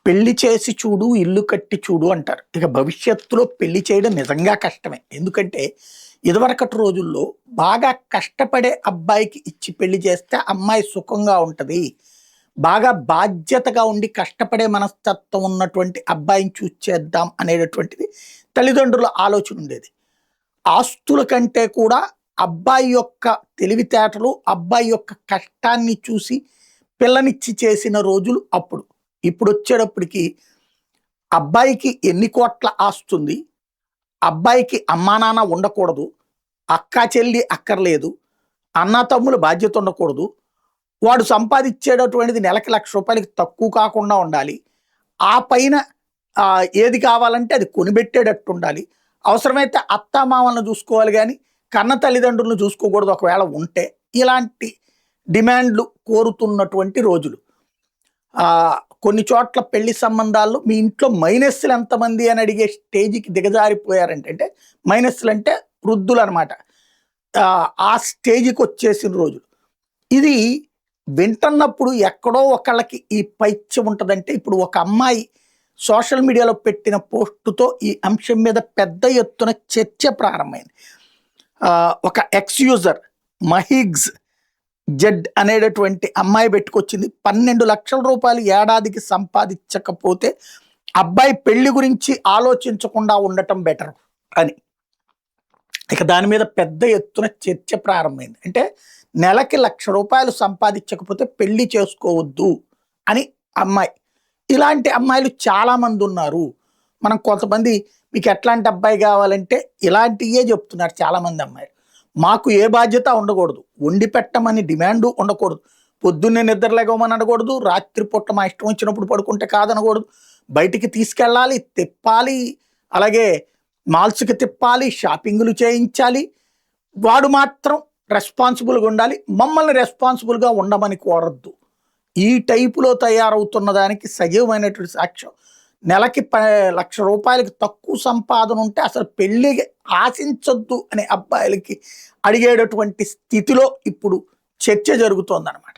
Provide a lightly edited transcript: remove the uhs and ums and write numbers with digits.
పెళ్లి చేసి చూడు, ఇల్లు కట్టి చూడు అంటారు. ఇక భవిష్యత్తులో పెళ్లి చేయడం నిజంగా కష్టమే. ఎందుకంటే ఇదివరకటి రోజుల్లో బాగా కష్టపడే అబ్బాయికి ఇచ్చి పెళ్లి చేస్తే అమ్మాయి సుఖంగా ఉంటది. బాగా బాధ్యతగా ఉండి కష్టపడే మనస్తత్వం ఉన్నటువంటి అబ్బాయిని చూసి చేద్దాం అనేటటువంటిది తల్లిదండ్రుల ఆలోచన ఉండేది. ఆస్తుల కంటే కూడా అబ్బాయి యొక్క తెలివితేటలు, అబ్బాయి యొక్క కష్టాన్ని చూసి పిల్లనిచ్చి చేసిన రోజులు అప్పుడు. ఇప్పుడొచ్చేటప్పటికి అబ్బాయికి ఎన్ని కోట్ల ఆస్తుంది, అబ్బాయికి అమ్మా నాన్న ఉండకూడదు, అక్కా చెల్లి అక్కర్లేదు, అన్నా తమ్ముల బాధ్యత ఉండకూడదు, వాడు సంపాదించేటటువంటిది నెలకి ₹1,00,000 తక్కువ కాకుండా ఉండాలి, ఆ పైన ఏది కావాలంటే అది కొనిపెట్టేటట్టు ఉండాలి, అవసరమైతే అత్తామామలను చూసుకోవాలి కానీ కన్న తల్లిదండ్రులను చూసుకోకూడదు ఒకవేళ ఉంటే, ఇలాంటి డిమాండ్లు కోరుతున్నటువంటి రోజులు. కొన్ని చోట్ల పెళ్లి సంబంధాల్లో మీ ఇంట్లో మైనస్లు ఎంతమంది అని అడిగే స్టేజ్కి దిగజారిపోయారంటే, అంటే మైనస్లు అంటే వృద్ధులు అనమాట. ఆ స్టేజ్కి వచ్చేసిన రోజులు. ఇది వింటున్నప్పుడు ఎక్కడో ఒకళ్ళకి ఈ పైత్యం ఉంటుందంటే, ఇప్పుడు ఒక అమ్మాయి సోషల్ మీడియాలో పెట్టిన పోస్టుతో ఈ అంశం మీద పెద్ద ఎత్తున చర్చ ప్రారంభమైంది. ఒక ఎక్స్ యూజర్ మహీగ్స్ జడ్ అనేటటువంటి అమ్మాయి పెట్టుకొచ్చింది, 12 లక్షల రూపాయలు ఏడాదికి సంపాదించకపోతే అబ్బాయి పెళ్లి గురించి ఆలోచించకుండా ఉండటం బెటర్ అని. ఇక దాని మీద పెద్ద ఎత్తున చర్చ ప్రారంభమైంది. అంటే నెలకి ₹1,00,000 సంపాదించకపోతే పెళ్లి చేసుకోవద్దు అని అమ్మాయి. ఇలాంటి అమ్మాయిలు చాలామంది ఉన్నారు. మనం కొంతమంది మీకు ఎట్లాంటి అబ్బాయి కావాలంటే ఇలాంటివే చెప్తున్నారు చాలామంది అమ్మాయిలు. మాకు ఏ బాధ్యత ఉండకూడదు, వండి పెట్టమని డిమాండు ఉండకూడదు, పొద్దున్నే నిద్ర లేగమని అనకూడదు, రాత్రిపూట మా ఇష్టం వచ్చినప్పుడు పడుకుంటే కాదనకూడదు, బయటికి తీసుకెళ్ళాలి, తిప్పాలి, అలాగే మాల్స్కి తిప్పాలి, షాపింగ్లు చేయించాలి, వాడు మాత్రం రెస్పాన్సిబుల్గా ఉండాలి, మమ్మల్ని రెస్పాన్సిబుల్గా ఉండమని కోరద్దు. ఈ టైపులో తయారవుతున్న దానికి సజీవమైనటువంటి సాక్ష్యం. నెలకి ₹1,00,000 తక్కువ సంపాదన ఉంటే అసలు పెళ్లి ఆశించొద్దు అనే అబ్బాయిలకి అడిగేటటువంటి స్థితిలో ఇప్పుడు చర్చ జరుగుతోందన్నమాట.